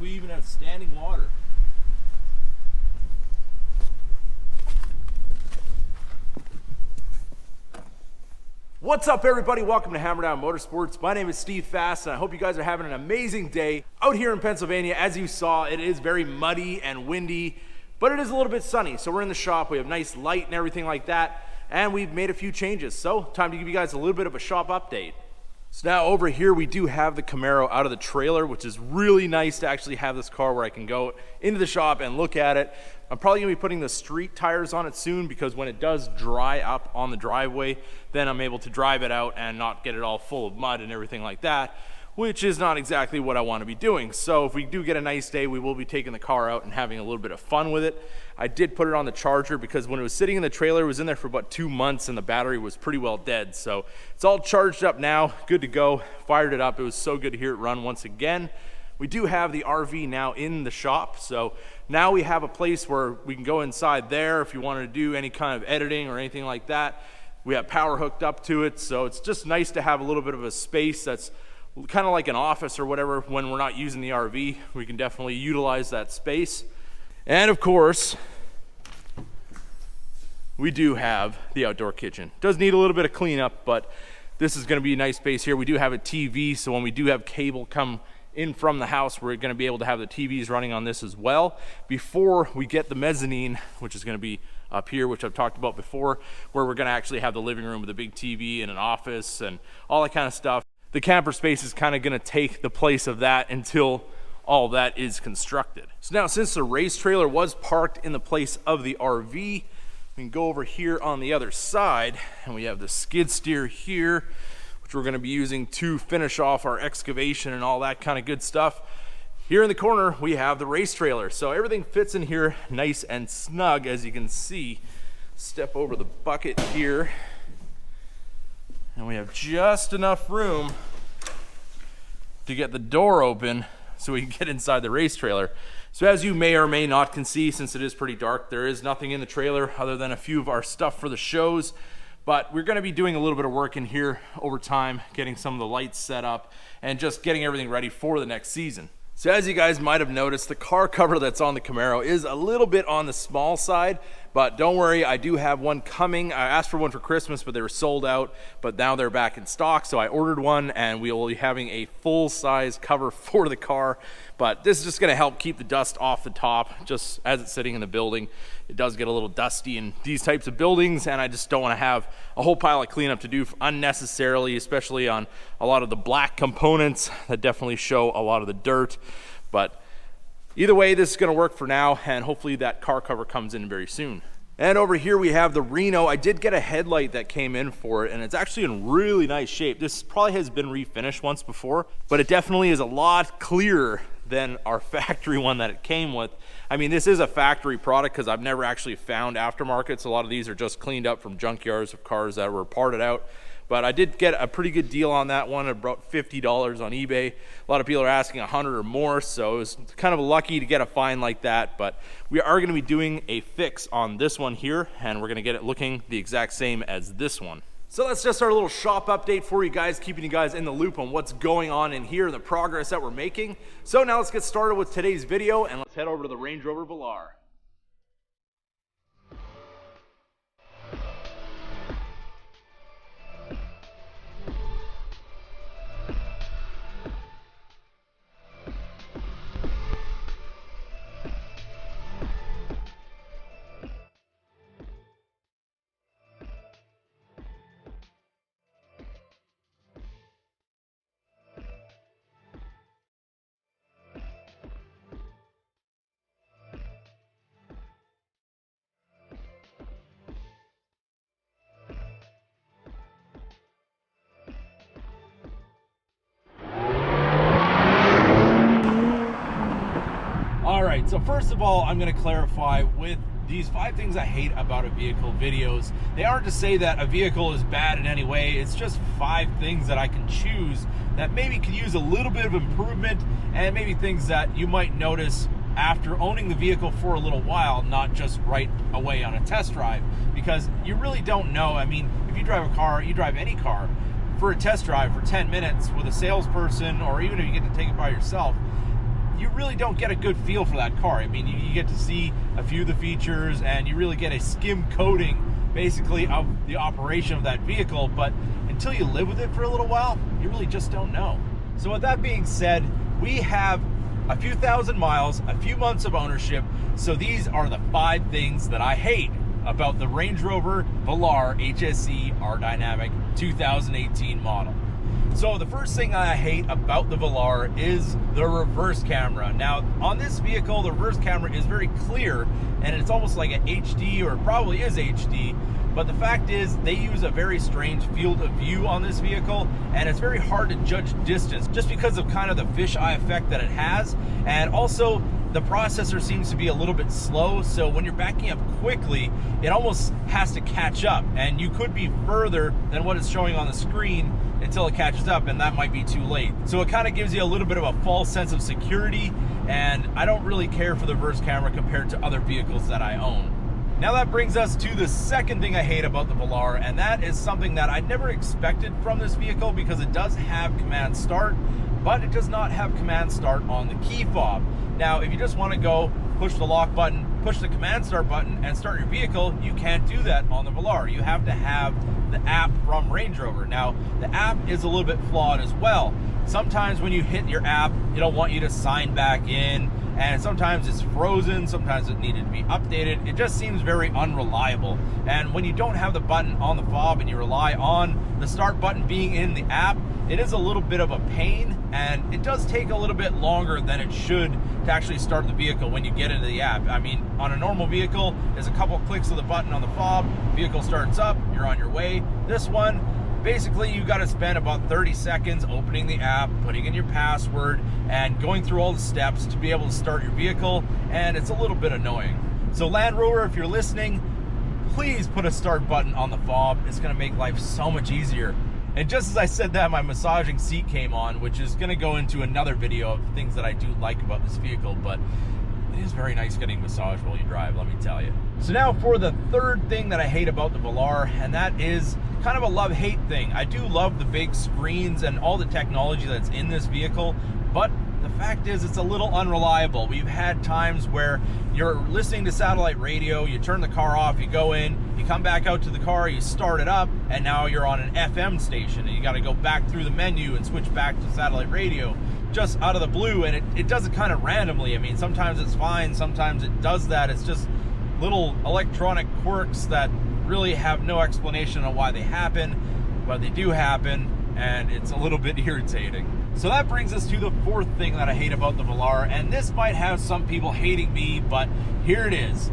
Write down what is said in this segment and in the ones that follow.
we even have standing water. What's up, everybody? Welcome to Hammer Down Motorsports. My name is Steve Fast, and I hope you guys are having an amazing day out here in Pennsylvania. As you saw, it is very muddy and windy, but it is a little bit sunny. So we're in the shop. We have nice light and everything like that, and we've made a few changes. So time to give you guys a little bit of a shop update. So now over here, we do have the Camaro out of the trailer, which is really nice to actually have this car where I can go into the shop and look at it. I'm probably gonna be putting the street tires on it soon, because when it does dry up on the driveway, then I'm able to drive it out and not get it all full of mud and everything like that, which is not exactly what I want to be doing. So if we do get a nice day, we will be taking the car out and having a little bit of fun with it. I did put it on the charger because when it was sitting in the trailer, it was in there for about 2 months and the battery was pretty well dead. So it's all charged up now, good to go. Fired it up. It was so good to hear it run once again. We do have the RV now in the shop, so now we have a place where we can go inside there if you wanted to do any kind of editing or anything like that. We have power hooked up to it, so it's just nice to have a little bit of a space that's kind of like an office or whatever. When we're not using the RV, we can definitely utilize that space. And of course, we do have the outdoor kitchen. Does need a little bit of cleanup, but this is going to be a nice space here. We do have a TV, so when we do have cable come in from the house, we're going to be able to have the TVs running on this as well before we get the mezzanine, which is going to be up here, which I've talked about before, where we're going to actually have the living room with a big TV and an office and all that kind of stuff. The camper space is kind of going to take the place of that until all that is constructed. So now, since the race trailer was parked in the place of the RV, we can go over here on the other side, and we have the skid steer here, which we're going to be using to finish off our excavation and all that kind of good stuff. Here in the corner, we have the race trailer. So everything fits in here nice and snug, as you can see. Step over the bucket here, and we have just enough room to get the door open so we can get inside the race trailer. So as you may or may not can see, since it is pretty dark, there is nothing in the trailer other than a few of our stuff for the shows. But we're going to be doing a little bit of work in here over time, getting some of the lights set up and just getting everything ready for the next season. So as you guys might have noticed, the car cover that's on the Camaro is a little bit on the small side, but don't worry, I do have one coming. I asked for one for Christmas, but they were sold out, but now they're back in stock. So I ordered one, and we will be having a full size cover for the car. But this is just going to help keep the dust off the top, just as it's sitting in the building. It does get a little dusty in these types of buildings, and I just don't want to have a whole pile of cleanup to do unnecessarily, especially on a lot of the black components that definitely show a lot of the dirt. But either way, this is going to work for now, and hopefully that car cover comes in very soon. And over here we have the Reno. I did get a headlight that came in for it, and it's actually in really nice shape. This probably has been refinished once before, but it definitely is a lot clearer than our factory one that it came with. I mean, this is a factory product because I've never actually found aftermarkets. A lot of these are just cleaned up from junkyards of cars that were parted out. But I did get a pretty good deal on that one, about $50 on eBay. A lot of people are asking $100 or more, so it was kind of lucky to get a find like that. But we are going to be doing a fix on this one here, and we're going to get it looking the exact same as this one. So that's just our little shop update for you guys, keeping you guys in the loop on what's going on in here and the progress that we're making. So now let's get started with today's video, and let's head over to the Range Rover Velar. So first of all, I'm going to clarify with these 5 things I hate about a vehicle videos. They aren't to say that a vehicle is bad in any way. It's just 5 things that I can choose that maybe could use a little bit of improvement, and maybe things that you might notice after owning the vehicle for a little while, not just right away on a test drive, because you really don't know. I mean, if you drive a car, you drive any car for a test drive for 10 minutes with a salesperson, or even if you get to take it by yourself, you really don't get a good feel for that car. I mean, you get to see a few of the features and you really get a skim coating basically of the operation of that vehicle, but until you live with it for a little while, you really just don't know. So with that being said, we have a few thousand miles, a few months of ownership, so these are the 5 things that I hate about the Range Rover Velar HSE R-Dynamic 2018 model. So the first thing I hate about the Velar is the reverse camera. Now, on this vehicle, the reverse camera is very clear, and it's almost like an HD, or it probably is HD, but the fact is they use a very strange field of view on this vehicle, and it's very hard to judge distance just because of kind of the fisheye effect that it has. And also, the processor seems to be a little bit slow, so when you're backing up quickly, it almost has to catch up, and you could be further than what it's showing on the screen until it catches up, and that might be too late. So it kind of gives you a little bit of a false sense of security, and I don't really care for the reverse camera compared to other vehicles that I own. Now that brings us to the second thing I hate about the Velar, and that is something that I never expected from this vehicle, because it does have command start, but it does not have command start on the key fob. Now, if you just want to go push the lock button, push the command start button, and start your vehicle, you can't do that on the Velar. You have to have the app from Range Rover. Now, the app is a little bit flawed as well. Sometimes when you hit your app, it'll want you to sign back in, and sometimes it's frozen, sometimes it needed to be updated. It just seems very unreliable. And when you don't have the button on the fob and you rely on the start button being in the app, it is a little bit of a pain, and it does take a little bit longer than it should to actually start the vehicle when you get into the app. I mean, on a normal vehicle, there's a couple clicks of the button on the fob, vehicle starts up, you're on your way. This one, basically you got to spend about 30 seconds opening the app, putting in your password, and going through all the steps to be able to start your vehicle, and it's a little bit annoying. So Land Rover, if you're listening, please put a start button on the fob. It's going to make life so much easier. And just as I said that, my massaging seat came on, which is going to go into another video of things that I do like about this vehicle, but it is very nice getting massaged while you drive, let me tell you. So now for the third thing that I hate about the Velar, and that is kind of a love-hate thing. I do love the big screens and all the technology that's in this vehicle, but the fact is it's a little unreliable. We've had times where you're listening to satellite radio, you turn the car off, you go in, you come back out to the car, you start it up, and now you're on an FM station, and you got to go back through the menu and switch back to satellite radio just out of the blue, and it does it kind of randomly. I mean, sometimes it's fine, sometimes it does that. It's just little electronic quirks that really have no explanation on why they happen, but they do happen, and it's a little bit irritating. So that brings us to the fourth thing that I hate about the Velar, and this might have some people hating me, but here it is.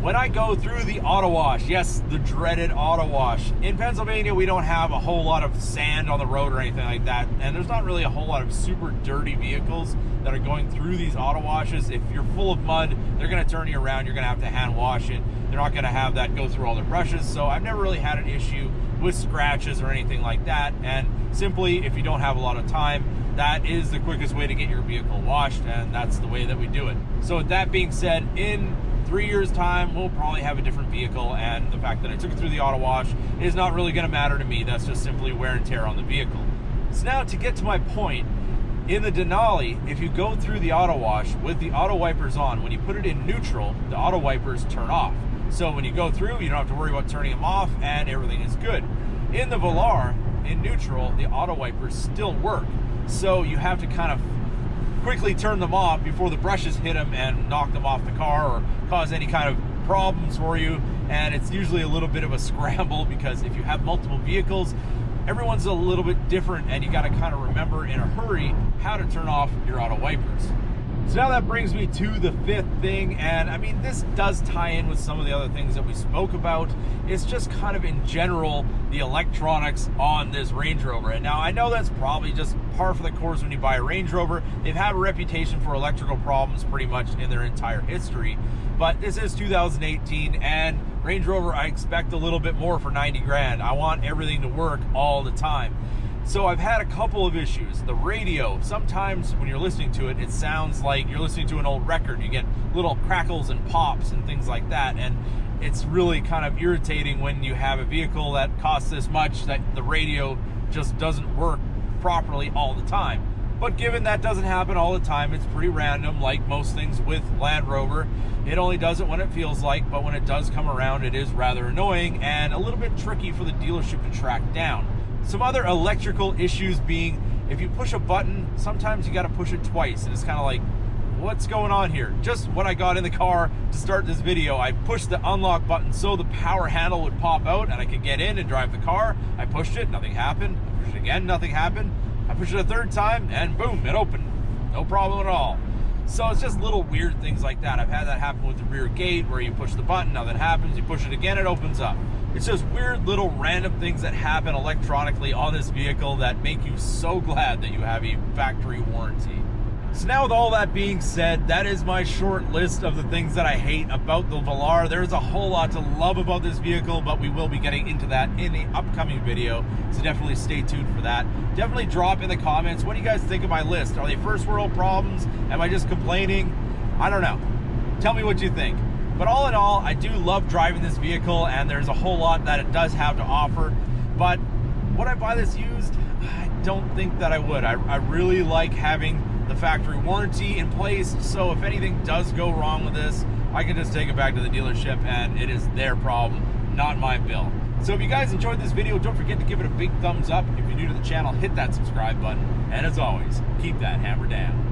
When I go through the auto wash, yes, the dreaded auto wash. In Pennsylvania, we don't have a whole lot of sand on the road or anything like that, and there's not really a whole lot of super dirty vehicles that are going through these auto washes. If you're full of mud, they're gonna turn you around, you're gonna have to hand wash it. They're not gonna have that go through all their brushes, so I've never really had an issue with scratches or anything like that, and simply, if you don't have a lot of time, that is the quickest way to get your vehicle washed, and that's the way that we do it. So with that being said, in 3 years time, we'll probably have a different vehicle, and the fact that I took it through the auto wash is not really gonna matter to me. That's just simply wear and tear on the vehicle. So now to get to my point, in the Denali, if you go through the auto wash with the auto wipers on, when you put it in neutral, the auto wipers turn off. So when you go through, you don't have to worry about turning them off, and everything is good. In the Velar, in neutral, the auto wipers still work. So you have to kind of quickly turn them off before the brushes hit them and knock them off the car or cause any kind of problems for you. And it's usually a little bit of a scramble, because if you have multiple vehicles, everyone's a little bit different, and you got to kind of remember in a hurry how to turn off your auto wipers. So now that brings me to the fifth thing, and I mean, this does tie in with some of the other things that we spoke about. It's just kind of in general, the electronics on this Range Rover. And now I know that's probably just par for the course when you buy a Range Rover. They've had a reputation for electrical problems pretty much in their entire history. But this is 2018, and Range Rover, I expect a little bit more for 90 grand. I want everything to work all the time. So I've had a couple of issues. The radio, sometimes when you're listening to it, it sounds like you're listening to an old record. You get little crackles and pops and things like that, and it's really kind of irritating when you have a vehicle that costs this much that the radio just doesn't work properly all the time. But given that doesn't happen all the time, it's pretty random, like most things with Land Rover. It only does it when it feels like, but when it does come around, it is rather annoying and a little bit tricky for the dealership to track down. Some other electrical issues being, if you push a button, sometimes you got to push it twice, and it's kind of like, what's going on here? Just when I got in the car to start this video, I pushed the unlock button so the power handle would pop out and I could get in and drive the car. I pushed it, nothing happened. I pushed it again, nothing happened. I pushed it a third time and boom, it opened. No problem at all. So it's just little weird things like that. I've had that happen with the rear gate where you push the button, nothing happens. You push it again, it opens up. It's just weird little random things that happen electronically on this vehicle that make you so glad that you have a factory warranty. So now with all that being said, that is my short list of the things that I hate about the Velar. There's a whole lot to love about this vehicle, but we will be getting into that in the upcoming video, so definitely stay tuned for that. Definitely drop in the comments, what do you guys think of my list? Are they first world problems? Am I just complaining? I don't know. Tell me what you think. But all in all, I do love driving this vehicle, and there's a whole lot that it does have to offer. But would I buy this used? I don't think that I would. I really like having the factory warranty in place, so if anything does go wrong with this, I can just take it back to the dealership and it is their problem, not my bill. So if you guys enjoyed this video, don't forget to give it a big thumbs up. If you're new to the channel, hit that subscribe button, and as always, keep that hammer down.